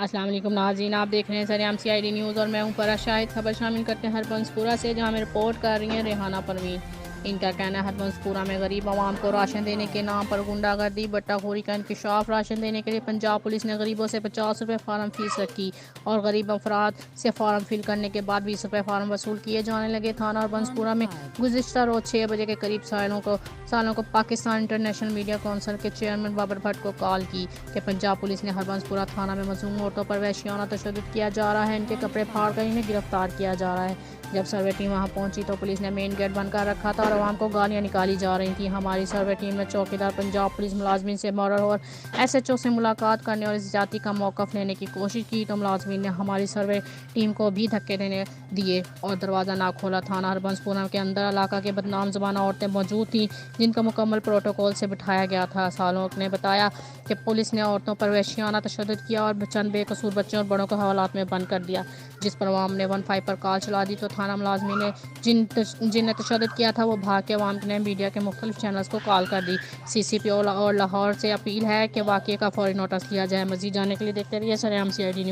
السلام علیکم ناظرین، آپ دیکھ رہے ہیں سریام سی آئی ڈی نیوز اور میں ہوں پرا شاہد۔ خبر شامل کرتے ہیں ہربنس پورہ سے، جہاں میں رپورٹ کر رہی ہیں ریحانہ پروین۔ ان کا کہنا ہے ہربنس پورہ میں غریب عوام کو راشن دینے کے نام پر غنڈہ گردی بٹا خوری کا انکشاف۔ راشن دینے کے لیے پنجاب پولیس نے غریبوں سے 50 روپے فارم فیس رکھی اور غریب افراد سے فارم فل کرنے کے بعد 20 روپے فارم وصول کیے جانے لگے۔ تھانہ ہربنس پورہ میں گزشتہ روز 6 بجے کے قریب سالوں کو پاکستان انٹرنیشنل میڈیا کونسل کے چیئرمین بابر بھٹ کو کال کی کہ پنجاب پولیس نے ہربنس پورہ تھانہ میں مظلوم عورتوں پر وحشیانہ تشدد کیا جا رہا ہے، ان کے کپڑے پھاڑ کر انہیں گرفتار کیا جا رہا ہے۔ جب سروے ٹیم وہاں پہنچی تو پولیس نے مین گیٹ بند کر رکھا تھا اور عوام کو گالیاں نکالی جا رہی تھیں۔ ہماری سروے ٹیم نے چوکیدار پنجاب پولیس ملازمین سے مارر اور ایس ایچ او سے ملاقات کرنے اور اس زیادتی کا موقف لینے کی کوشش کی تو ملازمین نے ہماری سروے ٹیم کو بھی دھکے دیے اور دروازہ نہ کھولا۔ تھانہ ہربنس پورہ کے اندر علاقہ کے بدنام زبانہ عورتیں موجود تھیں جن کو مکمل پروٹوکول سے بٹھایا گیا تھا۔ سالوں نے بتایا کہ پولیس نے عورتوں پر وحشیانہ تشدد کیا اور چند بے قصور بچوں اور بڑوں کو حوالات میں بند کر دیا، جس پر عوام نے 15 پر کال چلا دی تو تھانہ ملازمین نے جن نے تشدد کیا تھا وہ بھاگ کے عوام نے میڈیا کے مختلف چینلز کو کال کر دی۔ سی سی پی او اور لاہور سے اپیل ہے کہ واقعے کا فوری نوٹس لیا جائے۔ مزید جاننے کے لیے دیکھتے رہیے سریام سی آئی ڈی نیوز۔